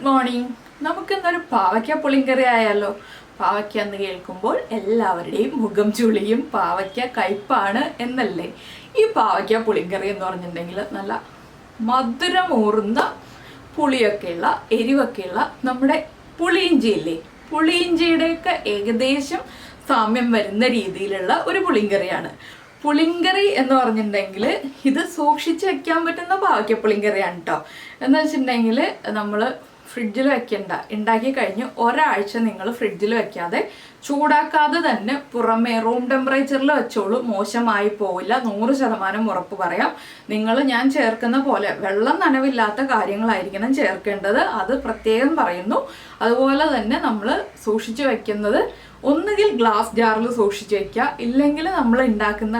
Good morning. നമുക്കിന്നൊരു പാവയ്ക്ക പുളിങ്കറി ആയാലോ? പാവയ്ക്ക എന്ന് കേൾക്കുമ്പോൾ എല്ലാവരുടെയും മുഖം ചുളിയും പാവയ്ക്ക കയ്പാണ് എന്നല്ലേ. ഈ പാവയ്ക്ക പുളിങ്കറി എന്ന് പറഞ്ഞിട്ടുണ്ടെങ്കിൽ നല്ല മധുരമൂറുന്ന പുളിയൊക്കെയുള്ള എരിവൊക്കെയുള്ള നമ്മുടെ പുളിയിഞ്ചിയില്ലേ, പുളിയിഞ്ചിയുടെയൊക്കെ ഏകദേശം സാമ്യം വരുന്ന രീതിയിലുള്ള ഒരു പുളിങ്കറിയാണ്. പുളിങ്കറി എന്ന് പറഞ്ഞിട്ടുണ്ടെങ്കിൽ ഇത് സൂക്ഷിച്ച് വെക്കാൻ പറ്റുന്ന പാവയ്ക്ക പുളിങ്കറിയാണ് കേട്ടോ. എന്ന് വെച്ചിട്ടുണ്ടെങ്കിൽ നമ്മൾ ഫ്രിഡ്ജിൽ വെക്കണ്ട, ഉണ്ടാക്കി കഴിഞ്ഞ് ഒരാഴ്ച നിങ്ങൾ ഫ്രിഡ്ജിൽ വെക്കാതെ ചൂടാക്കാതെ തന്നെ പുറമേ റൂം ടെമ്പറേച്ചറിൽ വെച്ചോളൂ, മോശമായി പോവില്ല. 100% ഉറപ്പ് പറയാം. ഞാൻ ചേർക്കുന്ന പോലെ വെള്ളം നനവില്ലാത്ത കാര്യങ്ങളായിരിക്കണം ചേർക്കേണ്ടത്, അത് പ്രത്യേകം പറയുന്നു. അതുപോലെ തന്നെ നമ്മൾ സൂക്ഷിച്ചു വെക്കുന്നത് ഒന്നുകിൽ ഗ്ലാസ് ജാറിൽ സൂക്ഷിച്ച് വെക്കുക, ഇല്ലെങ്കിൽ നമ്മൾ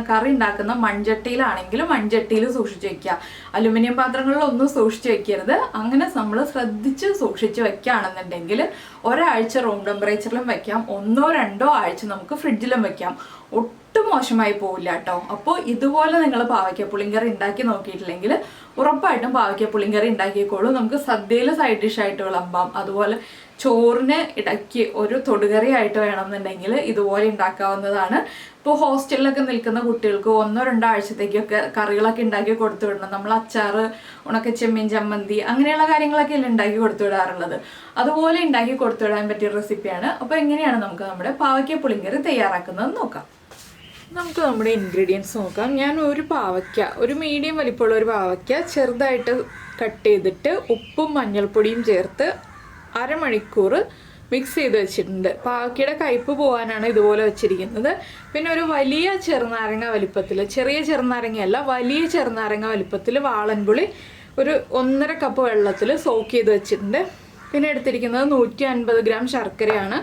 കറി ഉണ്ടാക്കുന്ന മൺചട്ടിയിലാണെങ്കിലും മൺചട്ടിയിൽ സൂക്ഷിച്ച് വെക്കുക. അലുമിനിയം പാത്രങ്ങളിലൊന്നും സൂക്ഷിച്ച് വെക്കരുത്. അങ്ങനെ നമ്മൾ ശ്രദ്ധിച്ച് സൂക്ഷിച്ച് വെക്കുകയാണെന്നുണ്ടെങ്കിൽ ഒരാഴ്ച റൂം ടെമ്പറേച്ചറിലും വെക്കാം, 1-2 ആഴ്ച നമുക്ക് ഫ്രിഡ്ജിലും വെക്കാം. ഒട്ടും മോശമായി പോവില്ല കേട്ടോ. അപ്പോൾ ഇതുപോലെ നിങ്ങൾ പാവയ്ക്ക പുളിങ്കറി ഉണ്ടാക്കി നോക്കിയിട്ടില്ലെങ്കിൽ ഉറപ്പായിട്ടും പാവയ്ക്ക പുളിങ്കറി ഉണ്ടാക്കിക്കോളൂ. നമുക്ക് സദ്യയിൽ സൈഡ് ഡിഷായിട്ട് വിളമ്പാം. അതുപോലെ ചോറിന് ഇടയ്ക്ക് ഒരു തൊടുകറി ആയിട്ട് വേണമെന്നുണ്ടെങ്കിൽ ഇതുപോലെ ഉണ്ടാക്കാവുന്നതാണ്. ഇപ്പോൾ ഹോസ്റ്റലിലൊക്കെ നിൽക്കുന്ന കുട്ടികൾക്ക് 1-2 ആഴ്ചത്തേക്കൊക്കെ കറികളൊക്കെ ഉണ്ടാക്കി കൊടുത്തു വിടണം. നമ്മൾ അച്ചാറ്, ഉണക്കച്ചെമ്മീൻ ചമ്മന്തി അങ്ങനെയുള്ള കാര്യങ്ങളൊക്കെ അല്ലേ ഉണ്ടാക്കി കൊടുത്തു വിടാറുള്ളത്. അതുപോലെ ഉണ്ടാക്കി കൊടുത്തു വിടാൻ പറ്റിയ റെസിപ്പിയാണ്. അപ്പോൾ എങ്ങനെയാണ് നമുക്ക് നമ്മുടെ പാവയ്ക്ക പുളിങ്കറി തയ്യാറാക്കുന്നത് നോക്കാം. നമുക്ക് നമ്മുടെ ഇൻഗ്രീഡിയൻസ് നോക്കാം. ഞാൻ ഒരു പാവയ്ക്ക, ഒരു മീഡിയം വലിപ്പമുള്ള ഒരു പാവയ്ക്ക ചെറുതായിട്ട് കട്ട് ചെയ്തിട്ട് ഉപ്പും മഞ്ഞൾപ്പൊടിയും ചേർത്ത് അരമണിക്കൂർ മിക്സ് ചെയ്ത് വെച്ചിട്ടുണ്ട്. പാവയ്ക്കയുടെ കയ്പ്പ് പോകാനാണ് ഇതുപോലെ വെച്ചിരിക്കുന്നത്. പിന്നെ ഒരു വലിയ ചെറുനാരങ്ങ വലിപ്പത്തിൽ, ചെറിയ ചെറുനാരങ്ങയല്ല വലിയ ചെറുനാരങ്ങ വലിപ്പത്തിൽ വാളൻപുളി ഒരു 1.5 കപ്പ് വെള്ളത്തിൽ സോക്ക് ചെയ്ത് വെച്ചിട്ടുണ്ട്. പിന്നെ എടുത്തിരിക്കുന്നത് 150 ഗ്രാം ശർക്കരയാണ്.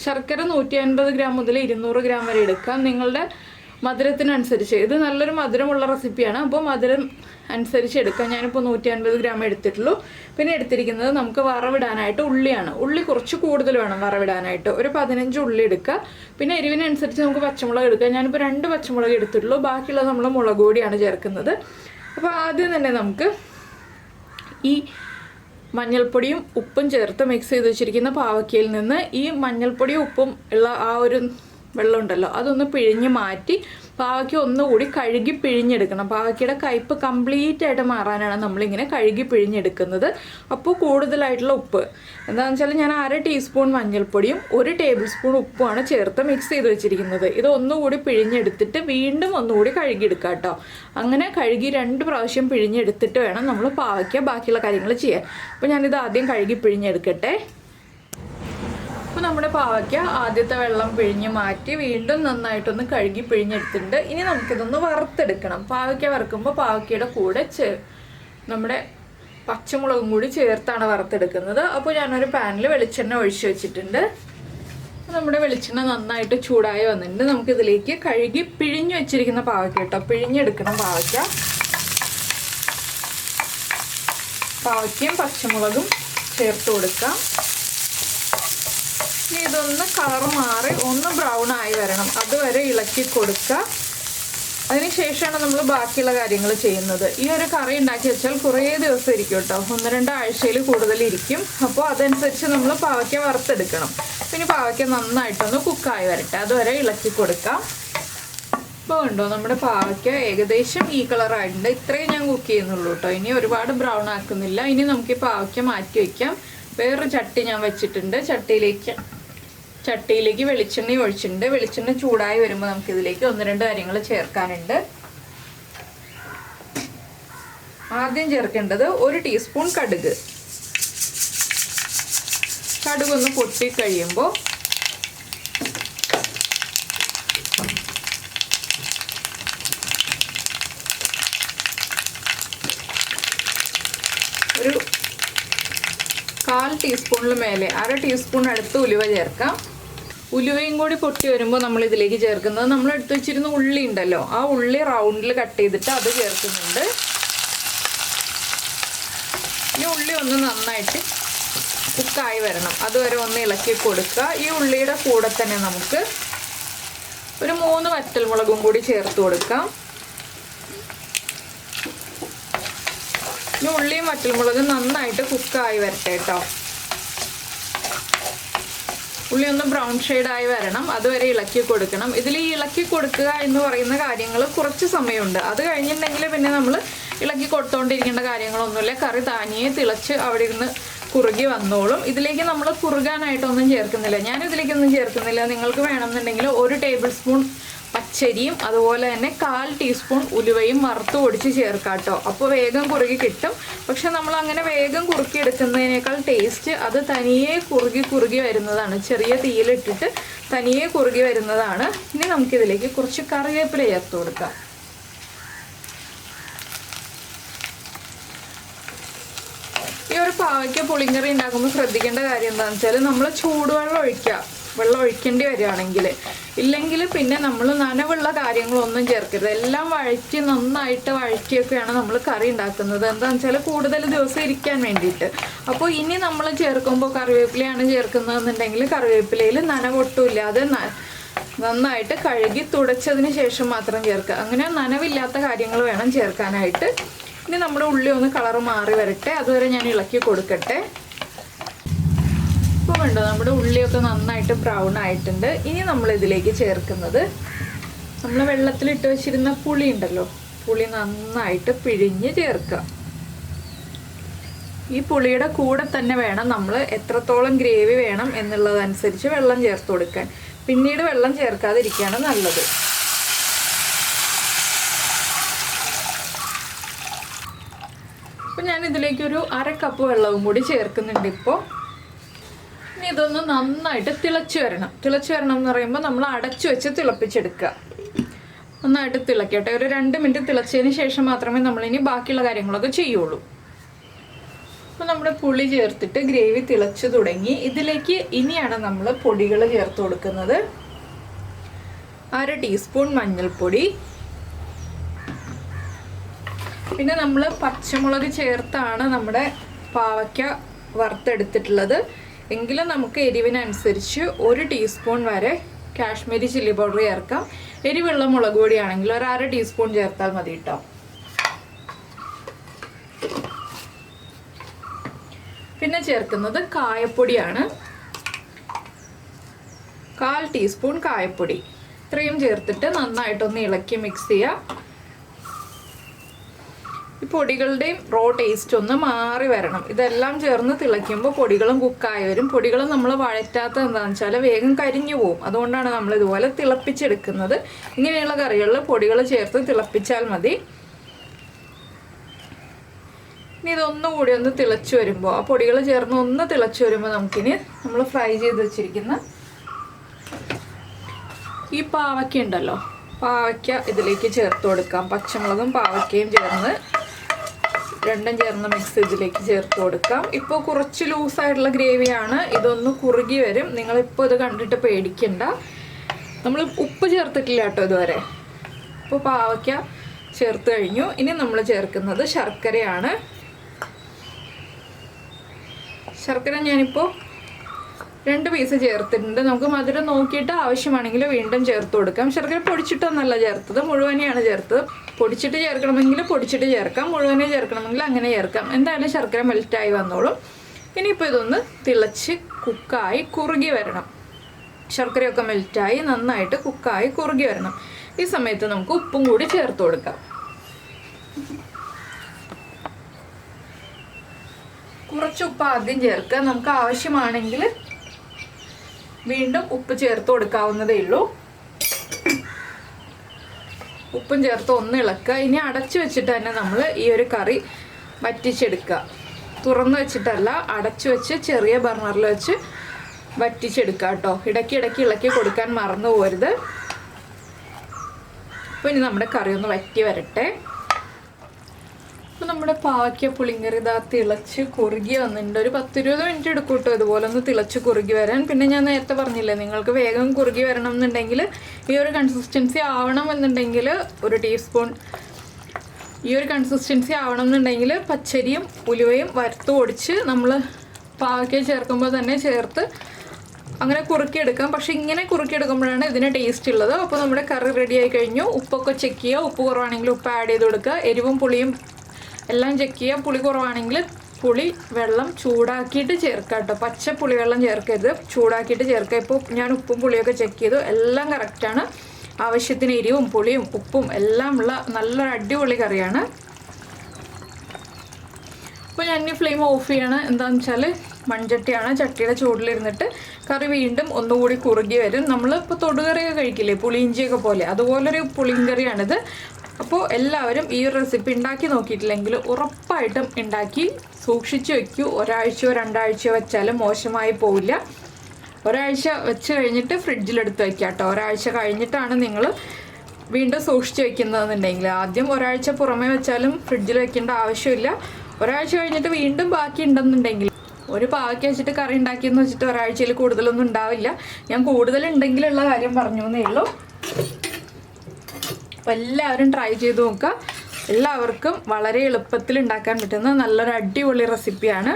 ശർക്കര 150 ഗ്രാം മുതൽ 200 ഗ്രാം വരെ എടുക്കാം, നിങ്ങളുടെ മധുരത്തിനനുസരിച്ച്. ഇത് നല്ലൊരു മധുരമുള്ള റെസിപ്പിയാണ്, അപ്പോൾ മധുരം അനുസരിച്ച് എടുക്കാം. ഞാനിപ്പോൾ 150 ഗ്രാം എടുത്തിട്ടുള്ളൂ. പിന്നെ എടുത്തിരിക്കുന്നത് നമുക്ക് വറവിടാനായിട്ട് ഉള്ളിയാണ്. ഉള്ളി കുറച്ച് കൂടുതൽ വേണം വറവിടാനായിട്ട്, ഒരു 15 ഉള്ളി എടുക്കുക. പിന്നെ എരിവിനനുസരിച്ച് നമുക്ക് പച്ചമുളക് എടുക്കാം. ഞാനിപ്പോൾ 2 പച്ചമുളക് എടുത്തിട്ടുള്ളൂ, ബാക്കിയുള്ളത് നമ്മൾ മുളക് പൊടിയാണ് ചേർക്കുന്നത്. അപ്പോൾ ആദ്യം തന്നെ നമുക്ക് ഈ മഞ്ഞൾപ്പൊടിയും ഉപ്പും ചേർത്ത് മിക്സ് ചെയ്ത് വെച്ചിരിക്കുന്ന പാവയ്ക്കയിൽ നിന്ന് ഈ മഞ്ഞൾപ്പൊടിയും ഉപ്പും ഉള്ള ആ ഒരു വെള്ളം ഉണ്ടല്ലോ അതൊന്ന് പിഴിഞ്ഞ് മാറ്റി പാവയ്ക്ക ഒന്നുകൂടി കഴുകി പിഴിഞ്ഞെടുക്കണം. പാവയ്ക്കയുടെ കയ്പ്പ് കംപ്ലീറ്റ് ആയിട്ട് മാറാനാണ് നമ്മളിങ്ങനെ കഴുകി പിഴിഞ്ഞെടുക്കുന്നത്. അപ്പോൾ കൂടുതലായിട്ടുള്ള ഉപ്പ് എന്താണെന്ന് വെച്ചാൽ ഞാൻ 1/2 ടീസ്പൂൺ മഞ്ഞൾപ്പൊടിയും 1 ടേബിൾ സ്പൂൺ ഉപ്പുമാണ് ചേർത്ത് മിക്സ് ചെയ്ത് വെച്ചിരിക്കുന്നത്. ഇത് ഒന്നുകൂടി പിഴിഞ്ഞെടുത്തിട്ട് വീണ്ടും ഒന്നുകൂടി കഴുകിയെടുക്കുക കേട്ടോ. അങ്ങനെ കഴുകി 2 പ്രാവശ്യം പിഴിഞ്ഞെടുത്തിട്ട് വേണം നമ്മൾ പാവയ്ക്ക ബാക്കിയുള്ള കാര്യങ്ങൾ ചെയ്യാൻ. അപ്പോൾ ഞാനിത് ആദ്യം കഴുകി പിഴിഞ്ഞെടുക്കട്ടെ. അപ്പോൾ നമ്മുടെ പാവയ്ക്ക ആദ്യത്തെ വെള്ളം പിഴിഞ്ഞ് മാറ്റി വീണ്ടും നന്നായിട്ടൊന്ന് കഴുകി പിഴിഞ്ഞെടുത്തിട്ടുണ്ട്. ഇനി നമുക്കിതൊന്ന് വറുത്തെടുക്കണം. പാവയ്ക്ക വറുക്കുമ്പോൾ പാവയ്ക്കയുടെ കൂടെ നമ്മുടെ പച്ചമുളകും കൂടി ചേർത്താണ് വറുത്തെടുക്കുന്നത്. അപ്പോൾ ഞാനൊരു പാനിൽ വെളിച്ചെണ്ണ ഒഴിച്ച് വെച്ചിട്ടുണ്ട്. നമ്മുടെ വെളിച്ചെണ്ണ നന്നായിട്ട് ചൂടായി വന്നിട്ടുണ്ട്. നമുക്കിതിലേക്ക് കഴുകി പിഴിഞ്ഞ് വെച്ചിരിക്കുന്ന പാവയ്ക്ക കേട്ടോ, പിഴിഞ്ഞെടുക്കണം പാവയ്ക്കയും പച്ചമുളകും ചേർത്ത് കൊടുക്കാം. ഇനി ഇതൊന്ന് കളർ മാറി ഒന്ന് ബ്രൗൺ ആയി വരണം, അതുവരെ ഇളക്കി കൊടുക്കുക. അതിനുശേഷമാണ് നമ്മൾ ബാക്കിയുള്ള കാര്യങ്ങൾ ചെയ്യുന്നത്. ഈ ഒരു കറി ഉണ്ടാക്കി വെച്ചാൽ കുറേ ദിവസം ഇരിക്കും കേട്ടോ, 1-2 ആഴ്ചയിൽ കൂടുതൽ ഇരിക്കും. അപ്പോൾ അതനുസരിച്ച് നമ്മൾ പാവയ്ക്ക വറുത്തെടുക്കണം. പിന്നെ പാവയ്ക്ക നന്നായിട്ടൊന്ന് കുക്കായി വരട്ടെ, അതുവരെ ഇളക്കി കൊടുക്കാം. ഇപ്പോൾ ഉണ്ടോ നമ്മുടെ പാവയ്ക്ക ഏകദേശം ഈ കളറായിട്ടുണ്ട്. ഇത്രയും ഞാൻ കുക്ക് ചെയ്യുന്നുള്ളൂ കേട്ടോ, ഇനി ഒരുപാട് ബ്രൗൺ ആക്കുന്നില്ല. ഇനി നമുക്ക് ഈ പാവയ്ക്ക മാറ്റി വയ്ക്കാം. വേറൊരു ചട്ടി ഞാൻ വെച്ചിട്ടുണ്ട്. ചട്ടിയിലേക്ക് വെളിച്ചെണ്ണ ഒഴിച്ചിട്ടുണ്ട്. വെളിച്ചെണ്ണ ചൂടായി വരുമ്പോൾ നമുക്കിതിലേക്ക് 1-2 കാര്യങ്ങൾ ചേർക്കാനുണ്ട്. ആദ്യം ചേർക്കേണ്ടത് 1 ടീസ്പൂൺ കടുക്. കടുകൊന്ന് പൊട്ടി കഴിയുമ്പോൾ ഒരു 1/4 ടീസ്പൂണിൽ മേലെ 1/2 ടീസ്പൂൺ അടുത്ത് ഉലുവ ചേർക്കാം. ഉലുവയും കൂടി പൊട്ടി വരുമ്പോൾ നമ്മൾ ഇതിലേക്ക് ചേർക്കുന്നത് നമ്മൾ എടുത്തു വെച്ചിരുന്ന ഉള്ളി ഉണ്ടല്ലോ, ആ ഉള്ളി റൗണ്ടിൽ കട്ട് ചെയ്തിട്ട് അത് ചേർക്കുന്നുണ്ട്. ഈ ഉള്ളി ഒന്ന് നന്നായിട്ട് കുക്കായി വരണം, അതുവരെ ഒന്ന് ഇളക്കി കൊടുക്കുക. ഈ ഉള്ളിയുടെ കൂടെ തന്നെ നമുക്ക് ഒരു 3 വറ്റൽമുളകും കൂടി ചേർത്ത് കൊടുക്കാം. ഈ ഉള്ളിയും വറ്റൽമുളകും നന്നായിട്ട് കുക്കായി വരട്ടെ കേട്ടോ. ഉള്ളി ഒന്ന് ബ്രൗൺ ഷെയ്ഡായി വരണം, അതുവരെ ഇളക്കി കൊടുക്കണം. ഇതിൽ ഈ ഇളക്കി കൊടുക്കുക എന്ന് പറയുന്ന കാര്യങ്ങൾ കുറച്ച് സമയമുണ്ട്. അത് കഴിഞ്ഞിട്ടുണ്ടെങ്കിൽ പിന്നെ നമ്മൾ ഇളക്കി കൊടുത്തുകൊണ്ടിരിക്കേണ്ട കാര്യങ്ങളൊന്നുമില്ല. കറി താനിയെ തിളച്ച് അവിടെ ഇരുന്ന് കുറുകി വന്നോളും. ഇതിലേക്ക് നമ്മൾ കുറുകാനായിട്ടൊന്നും ചേർക്കുന്നില്ല, ഞാനിതിലേക്കൊന്നും ചേർക്കുന്നില്ല. നിങ്ങൾക്ക് വേണമെന്നുണ്ടെങ്കിൽ 1 ടേബിൾ സ്പൂൺ പച്ചരിയും അതുപോലെ തന്നെ 1/4 ടീസ്പൂൺ ഉലുവയും വറുത്ത് പൊടിച്ച് ചേർക്കാം കേട്ടോ. അപ്പോൾ വേഗം കുറുകി കിട്ടും. പക്ഷെ നമ്മൾ അങ്ങനെ വേഗം കുറുക്കി എടുക്കുന്നതിനേക്കാൾ ടേസ്റ്റ് അത് തനിയെ കുറുകി വരുന്നതാണ്. ചെറിയ തീയിലിട്ടിട്ട് തനിയെ കുറുകി വരുന്നതാണ്. ഇനി നമുക്കിതിലേക്ക് കുറച്ച് കറിവേപ്പില ചേർത്ത് കൊടുക്കാം. ഈ ഒരു പാവയ്ക്ക പുളിങ്കറി ഉണ്ടാക്കുമ്പോൾ ശ്രദ്ധിക്കേണ്ട കാര്യം എന്താണെന്ന് വെച്ചാൽ നമ്മൾ ചൂടുവെള്ളം വെള്ളം ഒഴിക്കേണ്ടി വരികയാണെങ്കിൽ, ഇല്ലെങ്കിൽ പിന്നെ നമ്മൾ നനവുള്ള കാര്യങ്ങളൊന്നും ചേർക്കരുത്. എല്ലാം നന്നായിട്ട് വഴറ്റിയൊക്കെയാണ് നമ്മൾ കറി ഉണ്ടാക്കുന്നത്. എന്താണെന്ന് വെച്ചാൽ കൂടുതൽ ദിവസം ഇരിക്കാൻ വേണ്ടിയിട്ട്. അപ്പോൾ ഇനി നമ്മൾ ചേർക്കുമ്പോൾ കറിവേപ്പിലയാണ് ചേർക്കുന്നതെന്നുണ്ടെങ്കിൽ കറിവേപ്പിലയിൽ നനവൊട്ടുമില്ലാതെ നന്നായിട്ട് കഴുകി തുടച്ചതിന് ശേഷം മാത്രം ചേർക്കുക. അങ്ങനെ നനവില്ലാത്ത കാര്യങ്ങൾ വേണം ചേർക്കാനായിട്ട്. ഇനി നമ്മുടെ ഉള്ളി ഒന്ന് കളറ് മാറി വരട്ടെ, അതുവരെ ഞാൻ ഇളക്കി കൊടുക്കട്ടെ. ഇപ്പോൾ കണ്ടോ നമ്മുടെ ഉള്ളിയൊക്കെ നന്നായിട്ട് ബ്രൗൺ ആയിട്ടുണ്ട്. ഇനി നമ്മൾ ഇതിലേക്ക് ചേർക്കുന്നത് നമ്മൾ വെള്ളത്തിലിട്ട് വെച്ചിരുന്ന പുളി ഉണ്ടല്ലോ, പുളി നന്നായിട്ട് പിഴിഞ്ഞ് ചേർക്കുക. ഈ പുളിയുടെ കൂടെ തന്നെ വേണം നമ്മൾ എത്രത്തോളം ഗ്രേവി വേണം എന്നുള്ളതനുസരിച്ച് വെള്ളം ചേർത്ത് കൊടുക്കാൻ. പിന്നീട് വെള്ളം ചേർക്കാതിരിക്കുകയാണ് നല്ലത്. അപ്പോൾ ഞാൻ ഇതിലേക്കൊരു 1/2 കപ്പ് വെള്ളവും കൂടി ചേർക്കുന്നുണ്ട്. ഇപ്പോൾ ഇനി ഇതൊന്ന് നന്നായിട്ട് തിളച്ച് വരണം എന്ന് പറയുമ്പോൾ നമ്മൾ അടച്ചു വെച്ച് തിളപ്പിച്ചെടുക്കുക. നന്നായിട്ട് തിളക്കട്ടെ. ഒരു 2 മിനിറ്റ് തിളച്ചതിന് ശേഷം മാത്രമേ നമ്മളിനി ബാക്കിയുള്ള കാര്യങ്ങളൊക്കെ ചെയ്യുള്ളൂ. അപ്പോൾ നമ്മുടെ പുളി ചേർത്തിട്ട് ഗ്രേവി തിളച്ചു തുടങ്ങി. ഇതിലേക്ക് ഇനിയാണ് നമ്മൾ പൊടികൾ ചേർത്ത് കൊടുക്കുന്നത്. 1/2 ടീസ്പൂൺ മഞ്ഞൾപ്പൊടി, പിന്നെ നമ്മൾ പച്ചമുളക് ചേർത്താണ് നമ്മുടെ പാവയ്ക്ക വറുത്തെടുത്തിട്ടുള്ളത്. എങ്കിലും നമുക്ക് എരിവിനനുസരിച്ച് 1 ടീസ്പൂൺ വരെ കാശ്മീരി ചില്ലി പൗഡർ ചേർക്കാം. എരിവുള്ള മുളക് പൊടിയാണെങ്കിൽ 1/2 ടീസ്പൂൺ ചേർത്താൽ മതി കേട്ടോ. പിന്നെ ചേർക്കുന്നത് കായപ്പൊടിയാണ്. 1/4 ടീസ്പൂൺ കായപ്പൊടി. ഇത്രയും ചേർത്തിട്ട് നന്നായിട്ടൊന്ന് ഇളക്കി മിക്സ് ചെയ്യുക. ഈ പൊടികളുടെയും റോ ടേസ്റ്റ് ഒന്ന് മാറി വരണം. ഇതെല്ലാം ചേർന്ന് തിളയ്ക്കുമ്പോൾ പൊടികളും കുക്കായി വരും. പൊടികളും നമ്മൾ വഴറ്റാത്ത എന്താണെന്ന് വെച്ചാൽ വേഗം കരിഞ്ഞു പോകും. അതുകൊണ്ടാണ് നമ്മൾ ഇതുപോലെ തിളപ്പിച്ചെടുക്കുന്നത്. ഇങ്ങനെയുള്ള കറികളിൽ പൊടികൾ ചേർത്ത് തിളപ്പിച്ചാൽ മതി. ഇനി ഇതൊന്നുകൂടി ഒന്ന് തിളച്ചു വരുമ്പോൾ, ആ പൊടികൾ ചേർന്ന് ഒന്ന് തിളച്ചു വരുമ്പോൾ നമുക്കിനി നമ്മൾ ഫ്രൈ ചെയ്ത് വെച്ചിരിക്കുന്ന ഈ പാവയ്ക്ക ഉണ്ടല്ലോ, പാവയ്ക്ക ഇതിലേക്ക് ചേർത്ത് കൊടുക്കാം. പച്ചമുളകും പാവയ്ക്കയും ചേർന്ന് രണ്ടും ചേർന്ന് മിക്സ് ഇതിലേക്ക് ചേർത്ത് കൊടുക്കാം. ഇപ്പോൾ കുറച്ച് ലൂസായിട്ടുള്ള ഗ്രേവിയാണ്. ഇതൊന്ന് കുറുകി വരും. നിങ്ങളിപ്പോൾ ഇത് കണ്ടിട്ട് പേടിക്കണ്ട. നമ്മൾ ഉപ്പ് ചേർത്തിട്ടില്ല കേട്ടോ ഇതുവരെ. ഇപ്പോൾ പാവയ്ക്ക ചേർത്ത് കഴിഞ്ഞു. ഇനി നമ്മൾ ചേർക്കുന്നത് ശർക്കരയാണ്. ശർക്കര ഞാനിപ്പോൾ 2 പീസ് ചേർത്തിട്ടുണ്ട്. നമുക്ക് മധുരം നോക്കിയിട്ട് ആവശ്യമാണെങ്കിൽ വീണ്ടും ചേർത്ത് കൊടുക്കാം. ശർക്കര പൊടിച്ചിട്ടൊന്നല്ല ചേർത്തത്, മുഴുവനെയാണ് ചേർത്തത്. പൊടിച്ചിട്ട് ചേർക്കണമെങ്കിൽ പൊടിച്ചിട്ട് ചേർക്കാം, മുഴുവനെ ചേർക്കണമെങ്കിൽ അങ്ങനെ ചേർക്കാം. എന്തായാലും ശർക്കര മെൽറ്റായി വന്നോളും. ഇനിയിപ്പോൾ ഇതൊന്ന് തിളച്ച് കുക്കായി കുറുകി വരണം. ശർക്കരയൊക്കെ മെൽറ്റായി നന്നായിട്ട് കുക്കായി കുറുകി വരണം. ഈ സമയത്ത് നമുക്ക് ഉപ്പും കൂടി ചേർത്ത് കൊടുക്കാം. കുറച്ച് ഉപ്പ് ആദ്യം ചേർക്കുക. നമുക്ക് ആവശ്യമാണെങ്കിൽ വീണ്ടും ഉപ്പ് ചേർത്ത് കൊടുക്കാവുന്നതേ ഉള്ളൂ. ഉപ്പും ചേർത്ത് ഒന്ന് ഇളക്കുക. ഇനി അടച്ചു വെച്ചിട്ട് തന്നെ നമ്മൾ ഈ ഒരു കറി വറ്റിച്ചെടുക്കുക. തുറന്ന് വെച്ചിട്ടല്ല, അടച്ചു വെച്ച് ചെറിയ ബർണറിൽ വെച്ച് വറ്റിച്ചെടുക്കുക കേട്ടോ. ഇടയ്ക്ക് ഇളക്കി കൊടുക്കാൻ മറന്നു പോരുത്. അപ്പോൾ ഇനി നമ്മുടെ കറി ഒന്ന് വറ്റി വരട്ടെ. അപ്പോൾ നമ്മുടെ പാവയ്ക്ക പുളിങ്കറി ഇതാ തിളച്ച് കുറുകി വന്നിട്ടുണ്ട്. ഒരു 10-20 മിനിറ്റ് എടുക്കും കേട്ടോ ഇതുപോലെ ഒന്ന് തിളച്ച് കുറുകി വരാൻ. പിന്നെ ഞാൻ നേരത്തെ പറഞ്ഞില്ലേ, നിങ്ങൾക്ക് വേഗം കുറുകി വരണം എന്നുണ്ടെങ്കിൽ, ഈ ഒരു കൺസിസ്റ്റൻസി ആവണം എന്നുണ്ടെങ്കിൽ 1 ടീസ്പൂൺ ഈ ഒരു കൺസിസ്റ്റൻസി ആവണം എന്നുണ്ടെങ്കിൽ പച്ചരിയും ഉലുവയും വറുത്ത് പൊടിച്ച് നമ്മൾ പാവയ്ക്ക ചേർക്കുമ്പോൾ തന്നെ ചേർത്ത് അങ്ങനെ കുറുക്കിയെടുക്കാം. പക്ഷെ ഇങ്ങനെ കുറുക്കിയെടുക്കുമ്പോഴാണ് ഇതിന് ടേസ്റ്റ് ഉള്ളത്. അപ്പോൾ നമ്മുടെ കറി റെഡി ആയി കഴിഞ്ഞു. ഉപ്പൊക്കെ ചെക്ക് ചെയ്യുക. ഉപ്പ് കുറവാണെങ്കിൽ ഉപ്പ് ആഡ് ചെയ്ത് കൊടുക്കുക. എരിവും പുളിയും എല്ലാം ചെക്ക് ചെയ്യുക. പുളി കുറവാണെങ്കിൽ പുളി വെള്ളം ചൂടാക്കിയിട്ട് ചേർക്കുക കേട്ടോ. പച്ച പുളിവെള്ളം ചേർക്കരുത്, ചൂടാക്കിയിട്ട് ചേർക്കുക. ഇപ്പോൾ ഞാൻ ഉപ്പും പുളിയൊക്കെ ചെക്ക് ചെയ്തു, എല്ലാം കറക്റ്റാണ്. ആവശ്യത്തിന് എരിവും പുളിയും ഉപ്പും എല്ലാം ഉള്ള നല്ലൊരു അടിപൊളി കറിയാണ്. അപ്പോൾ ഞാൻ ഈ ഫ്ലെയിം ഓഫ് ചെയ്യണം. എന്താണെന്ന് വെച്ചാൽ മൺചട്ടിയാണ്, ചട്ടിയുടെ ചൂടിലിരുന്നിട്ട് കറി വീണ്ടും ഒന്നുകൂടി കുറുകി വരും. നമ്മളിപ്പോൾ തൊടുകറിയൊക്കെ കഴിക്കില്ലേ, പുളിയിഞ്ചിയൊക്കെ പോലെ, അതുപോലൊരു പുളിങ്കറിയാണിത്. അപ്പോൾ എല്ലാവരും ഈ ഒരു റെസിപ്പി ഉണ്ടാക്കി നോക്കിയിട്ടില്ലെങ്കിൽ ഉറപ്പായിട്ടും ഉണ്ടാക്കി സൂക്ഷിച്ച് വയ്ക്കൂ. ഒരാഴ്ചയോ 2 ആഴ്ചയോ വെച്ചാലും മോശമായി പോവില്ല. ഒരാഴ്ച വെച്ച് കഴിഞ്ഞിട്ട് ഫ്രിഡ്ജിലെടുത്ത് വയ്ക്കുക കേട്ടോ. ഒരാഴ്ച കഴിഞ്ഞിട്ടാണ് നിങ്ങൾ വീണ്ടും സൂക്ഷിച്ച് വെക്കുന്നതെന്നുണ്ടെങ്കിൽ, ആദ്യം ഒരാഴ്ച പുറമേ വെച്ചാലും ഫ്രിഡ്ജിൽ വെക്കേണ്ട ആവശ്യമില്ല. ഒരാഴ്ച കഴിഞ്ഞിട്ട് വീണ്ടും ബാക്കി ഉണ്ടെന്നുണ്ടെങ്കിൽ, ഒരു പാവയ്ക്ക വെച്ചിട്ട് കറി ഉണ്ടാക്കിയെന്ന് വെച്ചിട്ട് ഒരാഴ്ചയിൽ കൂടുതലൊന്നും ഉണ്ടാവില്ല. ഞാൻ കൂടുതലുണ്ടെങ്കിലുള്ള കാര്യം പറഞ്ഞു എന്നേ ഉള്ളൂ. അപ്പോൾ എല്ലാവരും ട്രൈ ചെയ്ത് നോക്കുക. എല്ലാവർക്കും വളരെ എളുപ്പത്തിൽ ഉണ്ടാക്കാൻ പറ്റുന്ന നല്ലൊരു അടിപൊളി റെസിപ്പിയാണ്.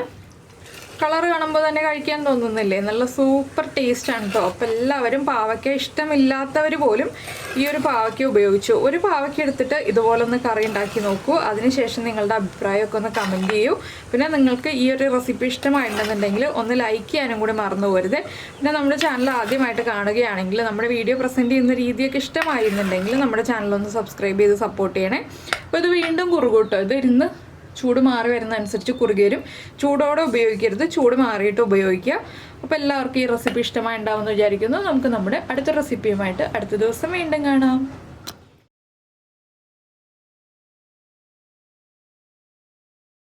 കളർ കാണുമ്പോൾ തന്നെ കഴിക്കാൻ തോന്നുന്നില്ലേ? നല്ല സൂപ്പർ ടേസ്റ്റാണ് കേട്ടോ. അപ്പോൾ എല്ലാവരും പാവയ്ക്ക ഇഷ്ടമില്ലാത്തവർ പോലും ഈ ഒരു പാവയ്ക്ക ഉപയോഗിച്ചു. ഒരു പാവയ്ക്ക എടുത്തിട്ട് ഇതുപോലെ ഒന്ന് കറി ഉണ്ടാക്കി നോക്കൂ. അതിനുശേഷം നിങ്ങളുടെ അഭിപ്രായമൊക്കെ ഒന്ന് കമൻറ്റ് ചെയ്യൂ. പിന്നെ നിങ്ങൾക്ക് ഈ ഒരു റെസിപ്പി ഇഷ്ടമായിട്ടുണ്ടെന്നുണ്ടെങ്കിൽ ഒന്ന് ലൈക്ക് ചെയ്യാനും കൂടി മറന്നു പോരുത്. പിന്നെ നമ്മുടെ ചാനൽ ആദ്യമായിട്ട് കാണുകയാണെങ്കിൽ, നമ്മുടെ വീഡിയോ പ്രസൻറ്റ് ചെയ്യുന്ന രീതിയൊക്കെ ഇഷ്ടമായിരുന്നുണ്ടെങ്കിൽ നമ്മുടെ ചാനലൊന്ന് സബ്സ്ക്രൈബ് ചെയ്ത് സപ്പോർട്ട് ചെയ്യണേ. അപ്പോൾ ഇത് വീണ്ടും കുറുകൂട്ടോ. ഇത് ഇരുന്ന് ചൂട് മാറി വരുന്ന അനുസരിച്ച് കുറുകി വരും. ചൂടോടെ ഉപയോഗിക്കരുത്, ചൂട് മാറിയിട്ട് ഉപയോഗിക്കുക. അപ്പോൾ എല്ലാവർക്കും ഈ റെസിപ്പി ഇഷ്ടമായി ഉണ്ടാവുമെന്ന് വിചാരിക്കുന്നു. നമുക്ക് നമ്മുടെ അടുത്ത റെസിപ്പിയുമായിട്ട് അടുത്ത ദിവസം വീണ്ടും കാണാം.